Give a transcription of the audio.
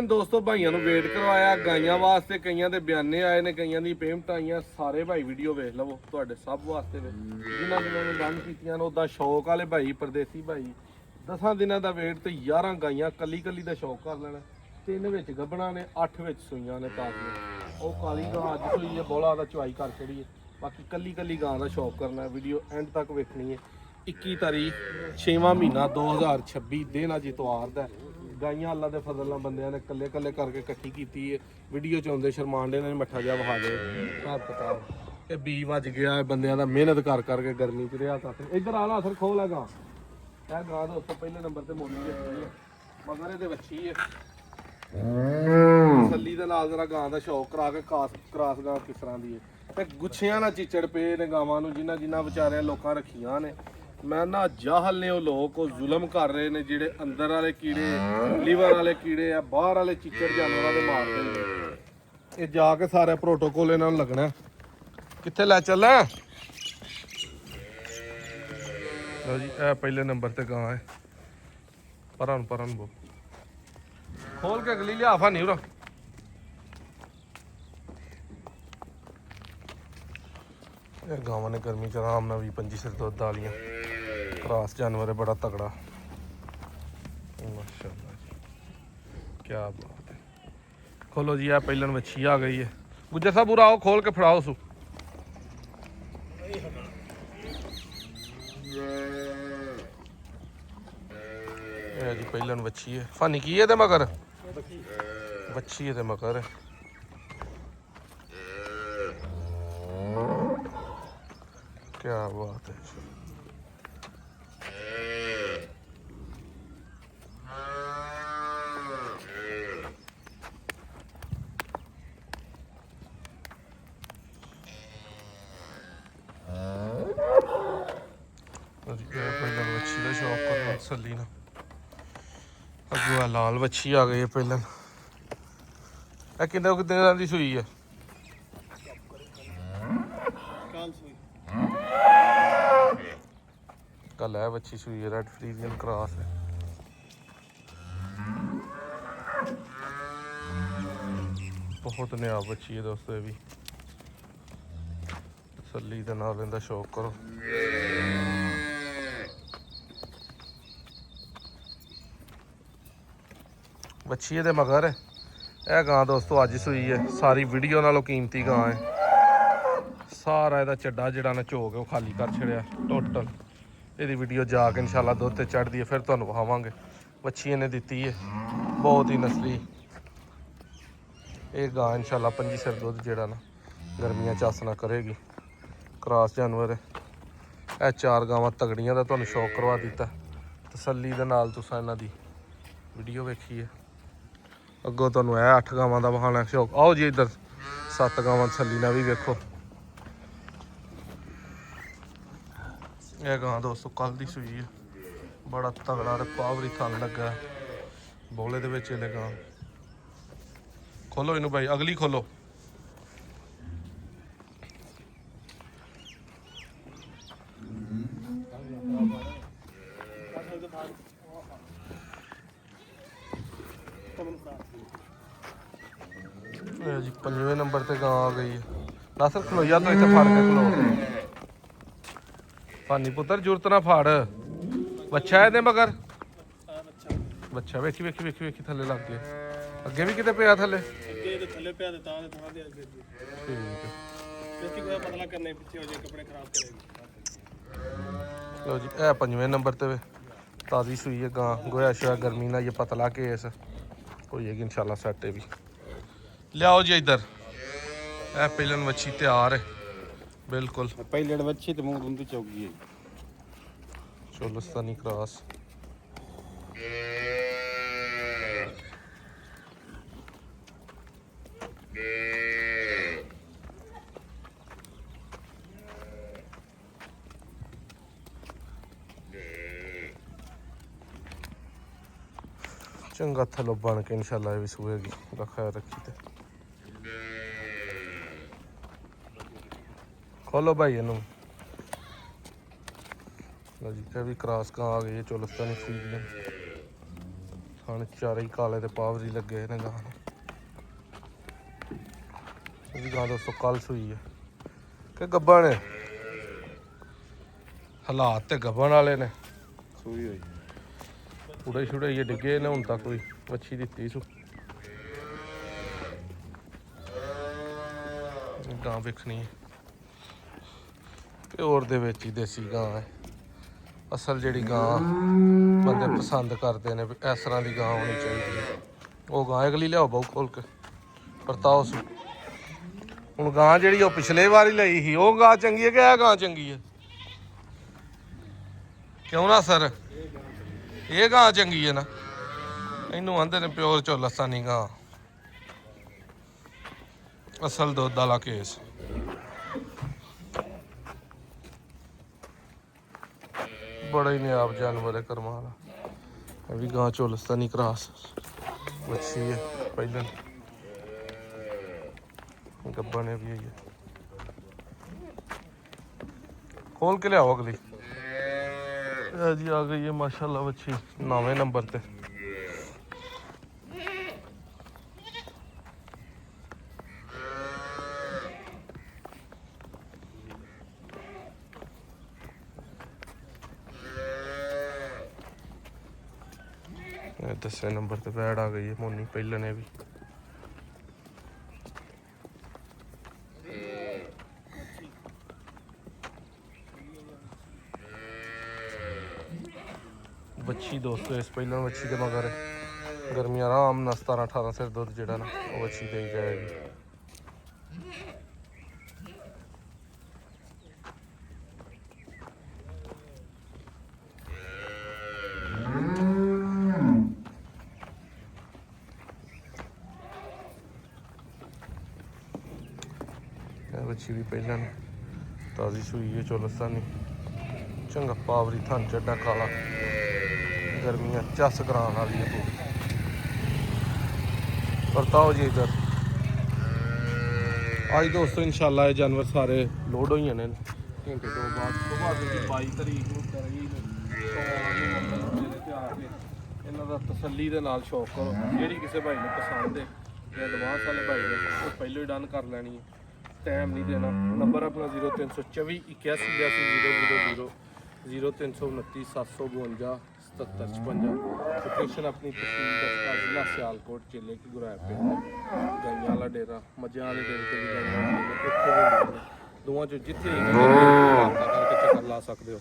ਦੋਸਤੋ ਭਾਈਆਂ ਨੂੰ ਵੇਟ ਕਰਵਾਇਆ ਗਾਈਆਂ ਵਾਸਤੇ, ਕਈਆਂ ਦੇ ਬਿਆਨੇ ਆਏ ਨੇ, ਕਈਆਂ ਦੀ ਪੇਮੈਂਟ ਆਈਆਂ। ਸਾਰੇ ਭਾਈ ਵੀਡੀਓ ਵੇਖ ਲਵੋ, ਤੁਹਾਡੇ ਸਭ ਵਾਸਤੇ ਵੇ ਜਿਨ੍ਹਾਂ ਨੇ ਗੰਨ ਕੀਤੀਆਂ ਨੇ। ਉਹਦਾ ਸ਼ੌਕ ਵਾਲੇ ਭਾਈ, ਪਰਦੇਸੀ ਭਾਈ 10 ਦਿਨਾਂ ਦਾ ਵੇਟ ਤੇ 11 ਗਾਈਆਂ ਕੱਲੀ ਕੱਲੀ ਦਾ ਸ਼ੌਕ ਕਰ ਲੈਣਾ। 3 ਵਿੱਚ ਗੱਭਣਾ ਨੇ, 8 ਵਿੱਚ ਸੂਈਆਂ ਨੇ ਤਾਜ਼ੀਆਂ। ਉਹ ਕਾਲੀ ਗਾਂ ਅੱਜ ਸੂਈ ਹੈ, ਬੋਲਾ ਦਾ ਚੁਆਈ ਕਰ ਛੜੀ ਹੈ। ਬਾਕੀ ਕੱਲੀ ਕੱਲੀ ਗਾਂ ਦਾ ਸ਼ੌਕ ਕਰਨਾ। ਵੀਡੀਓ ਐਂਡ ਤੱਕ ਵੇਖਣੀ ਹੈ। 21 ਤਾਰੀਖ 6ਵਾਂ ਮਹੀਨਾ 2026 ਦਿਨ ਅੱਜ ਇਤਵਾਰ ਦਾ। ਗਾਈਆਂ ਅੱਲਾ ਦੇ ਫਜ਼ਲ ਨਾਲ ਬੰਦਿਆਂ ਨੇ ਕੱਲੇ ਕੱਲੇ ਕਰਕੇ ਇਕੱਠੀ ਕੀਤੀ ਹੈ। ਵੀਡੀਓ ਚ ਆਉਂਦੇ ਸ਼ਰਮਾਂਡੇ ਨੇ ਮੱਠਾ ਜਿਹਾ ਵਹਾ ਦੇ ਹਿਸਾਬ ਕਿਤਾਬ। ਇਹ 20 ਵੱਜ ਗਿਆ ਬੰਦਿਆਂ ਦਾ ਮਿਹਨਤ ਕਰ ਕਰਕੇ ਗਰਮੀ ਚ ਰਿਹਾ ਤਾਂ ਇੱਧਰ ਆ ਨਾ ਅਸਰ ਖੋਲ ਹੈਗਾ। ਇਹ ਗਾਂ ਦਾ ਉੱਤੇ ਪਹਿਲੇ ਨੰਬਰ ਤੇ ਮੋਲੀ ਰੱਖੀ ਹੈ, ਮਗਰ ਇਹਦੇ ਵੱਛੀ ਹੈ। ਤਸੱਲੀ ਦੇ ਨਾਲ ਜਰਾ ਗਾਂ ਦਾ ਸ਼ੌਕ ਕਰਾ ਕੇ ਕਰਾਸ ਗਾਂ ਕਿਸ ਤਰ੍ਹਾਂ ਦੀ ਹੈ। ਤੇ ਗੁੱਛਿਆਂ ਨਾਲ ਚਿੱਚੜ ਪਏ ਨੇ ਗਾਵਾਂ ਨੂੰ, ਜਿਨ੍ਹਾਂ ਵਿਚਾਰਿਆਂ ਲੋਕਾਂ ਰੱਖੀਆਂ ਨੇ। ਮੈਂ ਨਾ ਜਾਹਲ ਨੇ ਉਹ ਲੋਕ ਉਹ ਜ਼ੁਲਮ ਕਰ ਰਹੇ ਨੇ, ਜਿਹੜੇ ਅੰਦਰ ਵਾਲੇ ਕੀੜੇ, ਲੀਵਰ ਵਾਲੇ ਕੀੜੇ ਆ, ਬਾਹਰ ਵਾਲੇ ਚਿੱਚੜ ਜਾਨਵਰਾਂ ਦੇ ਮਾਰਦੇ ਨੇ। ਇਹ ਜਾ ਕੇ ਸਾਰਾ ਪ੍ਰੋਟੋਕੋਲ ਇਹਨਾਂ ਨੂੰ ਲੱਗਣਾ। ਕਿੱਥੇ ਲੈ ਚੱਲਾਂ? ਲਓ ਜੀ, ਇਹ ਪਹਿਲੇ ਨੰਬਰ ਤੇ ਗਾਂ ਹੈ। ਪਰਨ ਬੋ ਖੋਲ ਕੇ ਅਗਲੀ ਲਿਆਫਾ ਨਹੀਂ ਉਰਾ। ਇਹ ਗਾਵਾਂ ਨੇ ਗਰਮੀ ਚ ਆਰਾਮ ਨਾਲ 20-25 ਸਿਰ ਦੁੱਧ ਵਾਲੀਆਂ। ਕ੍ਰਾਸ ਜਾਨਵਰ ਹੈ, ਬੜਾ ਤਗੜਾ। ਮਾਸ਼ਾਅੱਲਾ ਜੀ, ਕੀ ਬਾਤ ਹੈ। ਖੋਲੋ ਜੀ, ਇਹ ਪਹਿਲਨ ਵੱਛੀ ਆ ਗਈ ਹੈ। ਗੁੱਜਰ ਸਾਹਿਬ ਪੂਰਾ ਆਓ, ਖੋਲ ਕੇ ਫੜਾਓ ਸੂ। ਇਹ ਜੀ ਪਹਿਲਨ ਵੱਛੀ ਹੈ। ਫਾਨੀ ਕੀ ਹੈ ਤੇ ਮਗਰ ਵੱਛੀ ਹੈ ਤੇ ਮਗਰ क्या बात है। ਪਹਿਲਾਂ ਵੱਛੀ ਦਾ ਸ਼ੌਕ ਕਰਨਾ ਤਸੱਲੀ ਨਾਲ। ਅੱਗੋਂ ਲਾਲ ਵੱਛੀ ਆ ਗਈ ਹੈ ਪਹਿਲਾਂ। ਇਹ ਕਿੰਨੇ ਦਿਨਾਂ ਦੀ ਸੂਈ ਹੈ? ਕੱਲ ਹੈ ਵੱਛੀ ਸੂਈ ਹੈ, ਰੈਡ ਫਰੀਜ਼ੀਅਨ ਕ੍ਰਾਸ ਹੈ। ਬਹੁਤ ਨਿਆਬ ਵੱਛੀ ਹੈ ਦੋਸਤੋ। ਇਹ ਵੀ ਤਸੱਲੀ ਦੇ ਨਾਲ ਇਹਦਾ ਸ਼ੌਕ ਕਰੋ। ਵੱਛੀ ਇਹਦੇ ਮਗਰ ਹੈ। ਇਹ ਗਾਂ ਦੋਸਤੋ ਅੱਜ ਸੂਈ ਹੈ। ਸਾਰੀ ਵੀਡੀਓ ਨਾਲੋਂ ਕੀਮਤੀ ਗਾਂ ਹੈ। ਸਾਰਾ ਇਹਦਾ ਚੱਡਾ ਜਿਹੜਾ ਨਾ ਝੋਕ ਉਹ ਖਾਲੀ ਕਰ ਛੜਿਆ ਟੋਟਲ। ਇਹਦੀ ਵੀਡੀਓ ਜਾ ਕੇ ਇਨਸ਼ਾਅੱਲਾ ਦੁੱਧ ਤੇ ਚੜ੍ਹਦੀ ਹੈ, ਫਿਰ ਤੁਹਾਨੂੰ ਵਿਖਾਵਾਂਗੇ। ਵੱਛੀ ਇਹਨੇ ਦਿੱਤੀ ਹੈ, ਬਹੁਤ ਹੀ ਨਸਲੀ। ਇਹ ਗਾਂ ਇਨਸ਼ਾਅੱਲਾ 25 ਸਿਰ ਦੁੱਧ ਜਿਹੜਾ ਨਾ ਗਰਮੀਆਂ ਚ ਆਸਣਾ ਕਰੇਗੀ। ਕ੍ਰਾਸ ਜਾਨਵਰ ਹੈ। ਇਹ 4 ਗਾਵਾਂ ਤਗੜੀਆਂ ਦਾ ਤੁਹਾਨੂੰ ਸ਼ੌਕ ਕਰਵਾ ਦਿੱਤਾ। ਤਸੱਲੀ ਦੇ ਨਾਲ ਤੁਸੀਂ ਇਹਨਾਂ ਦੀ ਵੀਡੀਓ ਵੇਖੀ ਹੈ। ਅੱਗੋਂ ਤੁਹਾਨੂੰ ਇਹ 8 ਗਾਵਾਂ ਦਾ ਵਿਖਾਉਣਾ ਸ਼ੌਕ। ਆਓ ਜੀ ਇੱਧਰ 7 ਗਾਵਾਂ ਤਸੱਲੀ ਨਾਲ ਵੀ ਵੇਖੋ। ਇਹ ਗਾਂ ਦੋਸਤੋ ਕੱਲ ਦੀ ਸੂਈ ਹੈ, ਬੜਾ ਤਗੜਾ ਤੇ ਪਾਵਰੀ ਥਣ ਲੱਗਾ ਬੋਲੇ ਦੇ ਵਿੱਚ। ਇਹਨੇ ਗਾਂ ਖੋਲੋ ਇਹਨੂੰ ਭਾਈ, ਅਗਲੀ ਖੋਲੋ। ਇਹ ਜੀ 5ਵੇਂ ਨੰਬਰ ਤੇ ਗਾਂ ਆ ਗਈ ਹੈ। ਨਾਸਰ ਖਲੋਈਆ ਤਾਂ ਇੱਥੇ ਫੜ ਕੇ ਖਲੋ। ਭਾਨੀ ਪੁੱਤਰ ਜ਼ਰੂਰਤ ਨਾ ਫੜ। ਬੱਚਾ ਇਹਦੇ ਮਗਰ ਬੱਚਾ ਵੇਖੀ ਵੇਖੀ ਵੇਖੀ ਵੇਖੀ ਥੱਲੇ ਲੱਗ ਗਿਆ। ਅੱਗੇ ਵੀ ਕਿਤੇ ਪਿਆ ਥੱਲੇ? ਅੱਗੇ ਤੇ ਥੱਲੇ ਪਿਆ ਤੇ ਤਾਂ ਦੇ ਅੱਗੇ ਠੀਕ ਹੈ। ਕਿਉਂਕਿ ਕੋਈ ਪਤਲਾ ਕਰਨੇ ਪਿੱਛੇ ਹੋ ਜਾਏ, ਕੱਪੜੇ ਖਰਾਬ ਕਰੇਗੀ। ਲਓ ਜੀ, ਇਹ 5ਵੇਂ ਨੰਬਰ ਤੇ ਵੇ ਤਾਜ਼ੀ ਸੂਈ ਹੈ ਗਾਂ। ਗੋਇਆ ਸ਼ੋਇਆ ਗਰਮੀ ਨਾਲ ਇਹ ਪਤਲਾ ਕੇਸ ਹੋਏਗੀ ਇਨਸ਼ਾਅੱਲਾ ਸੈਟ ਵੀ। ਲਿਆਓ ਜੀ ਇੱਧਰ। ਇਹ ਪਹਿਲਨ ਵੱਛੀ ਤਿਆਰ ਹੈ ਬਿਲਕੁਲ। ਪਹਿਲੜ ਵੱਛੀ ਤੇ ਮੂੰਹ ਰੁੰਦੀ ਚੌਗੀ ਹੈ। ਚੋਲਸਤਾਨੀ ਕ੍ਰਾਸ। ਚੰਗਾ ਥੱਲੋਂ ਬਣ ਕੇ ਇਨਸ਼ਾਅੱਲਾ ਇਹ ਵੀ ਸੂਏਗੀ। ਰੱਖਿਆ ਰੱਖੀ ਤੇ ਖੋਲੋ ਭਾਈ ਇਹਨੂੰ। ਲਓ ਜੀ, ਇਹ ਵੀ ਕ੍ਰਾਸ ਗਾਂ ਆ ਗਈ ਹੈ ਚੋਲਸਤਾਨੀ ਫਰੀਜ਼ੀਅਨ। ਥਣ ਚਾਰੇ ਹੀ ਕਾਲੇ ਤੇ ਪਾਵਰੀ ਲੱਗੇ ਨੇ ਗਾਂ ਨੂੰ। ਇਹ ਗਾਂ ਦੋਸਤੋ ਕੱਲ ਸੂਈ ਹੈ ਕਿ ਗੱਭਣ ਨੇ ਹਾਲਾਤ ਤੇ ਗੱਭਣ ਵਾਲੇ ਨੇ। ਸੂਈ ਹੋਈ ਉੜੇ ਛੁੜੇ ਇਹ ਡਿੱਗੇ ਨੇ ਹੁਣ ਤੱਕ ਕੋਈ ਵੱਛੀ ਦਿੱਤੀ ਸੂ। ਗਾਂ ਵੇਖਣੀ ਹੈ ਪਿਓਰ ਦੇ ਵਿੱਚ ਹੀ ਦੇਸੀ ਗਾਂ ਹੈ। ਅਸਲ ਜਿਹੜੀ ਗਾਂ ਬੰਦੇ ਪਸੰਦ ਕਰਦੇ ਨੇ ਵੀ ਇਸ ਤਰ੍ਹਾਂ ਦੀ ਗਾਂ ਹੋਣੀ ਚਾਹੀਦੀ ਹੈ। ਉਹ ਗਾਂ ਅਗਲੀ ਲਿਆਓ ਬਹੁ ਖੋਲ ਕੇ ਪਰਤਾਓ ਸੂ। ਹੁਣ ਗਾਂ ਜਿਹੜੀ ਉਹ ਪਿਛਲੇ ਵਾਰੀ ਲਈ ਸੀ ਉਹ ਗਾਂ ਚੰਗੀ ਹੈ ਕਿ ਇਹ ਗਾਂ ਚੰਗੀ ਹੈ? ਕਿਉਂ ਨਾ ਸਰ ਇਹ ਗਾਂ ਚੰਗੀ ਹੈ ਨਾ। ਇਹਨੂੰ ਆਂਦੇ ਨੇ ਪਿਓਰ ਝੋਲਸਾਨੀ ਗਾਂ, ਅਸਲ ਦੁੱਧ ਵਾਲਾ ਕੇਸ। ਬੜਾ ਹੀ ਨਿਆਬ ਜਾਨਵਰ ਹੈ ਕਰਮਾਂ ਵਾਲਾ। ਇਹ ਵੀ ਗਾਂ ਝੋਲਸਤਾਨੀ ਕਰਾਸ ਵੱਛੀ ਹੈ ਪਹਿਲਾਂ ਗੱਬਾ ਨੇ ਵੀ ਹੈ। ਖੋਲ ਕੇ ਲਿਆਓ ਅਗਲੀ। ਇਹ ਜੀ ਆ ਗਈ ਹੈ ਮਾਸ਼ਾਅੱਲਾ ਵੱਛੀ 9ਵੇਂ ਨੰਬਰ ਤੇ। ਇਹ 10ਵੇਂ ਨੰਬਰ ਤੇ ਬੈੜ ਆ ਗਈ ਹੈ ਮੋਨੀ ਪਹਿਲਾਂ ਨੇ ਵੀ। ਵੱਛੀ ਦੋਸਤੋ ਇਸ ਪਹਿਲਾਂ ਵੱਛੀ ਦੇ ਮਗਰ ਗਰਮੀਆਂ ਆਰਾਮ ਨਾਲ 17-18 ਸਿਰ ਦੁੱਧ ਜਿਹੜਾ ਨਾ ਉਹ ਵੱਛੀ ਦੇ ਜਾਏਗੀ। ਇਹ ਵੱਛੀ ਵੀ ਪਹਿਲਾਂ ਤਾਜ਼ੀ ਸੂਈ ਹੈ ਝੋਲਸਤਾਨੀ। ਚੰਗਾ ਪਾਵਰੀ ਥਣ ਚੱਡਾ ਕਾਲਾ ਗਰਮੀਆਂ ਚੱਸ ਕਰਾਉਣ ਵਾਲੀ ਹੈ ਪੂਰੀ। ਪਰਤਾਓ ਜੀ ਇਧਰ। ਅੱਜ ਦੋਸਤੋ ਇਨਸ਼ਾਅੱਲਾ ਇਹ ਜਾਨਵਰ ਸਾਰੇ ਲੋਡ ਹੋਈਆਂ ਨੇ ਘੰਟੇ ਤੋਂ ਬਾਅਦ। ਸੁਬਾਹ ਦੀ 22 ਤਰੀਕ ਨੂੰ ਕਰੀ ਤੇ ਆ ਕੇ ਇਹਨਾਂ ਦਾ ਤਸੱਲੀ ਦੇ ਨਾਲ ਸ਼ੌਕ ਕਰੋ। ਜਿਹੜੀ ਕਿਸੇ ਭਾਈ ਨੂੰ ਪਸੰਦ ਹੈ ਜਾਂ ਐਡਵਾਂਸ ਵਾਲੇ ਭਾਈ ਨੇ ਉਹ ਪਹਿਲਾਂ ਹੀ ਡਨ ਕਰ ਲੈਣੀ ਹੈ। ਟਾਈਮ ਨਹੀਂ ਦੇਣਾ। ਨੰਬਰ ਆਪਣਾ 0324 8182 000 0329 752 7756। ਲੋਕੇਸ਼ਨ ਆਪਣੀ ਤਹਿਸੀਲ ਦਸਤਾ ਜ਼ਿਲ੍ਹਾ ਸਿਆਲਕੋਟ ਜ਼ਿਲ੍ਹੇ ਕੀ ਗੁਰਾਇਆ ਪਿੰਡ। ਗਾਈਆਂ ਵਾਲਾ ਡੇਰਾ ਮੱਝਾਂ ਵਾਲੇ ਡੇਰੇ ਤੇ ਵੀ ਗਾਈਆਂ ਹੁੰਦੀਆਂ ਨੇ, ਉੱਥੇ ਵੀ ਹੁੰਦੀਆਂ ਨੇ। ਦੋਵਾਂ ਚੋਂ ਜਿੱਥੇ ਕਰਕੇ ਚੱਕਰ ਲਾ ਸਕਦੇ ਹੋ।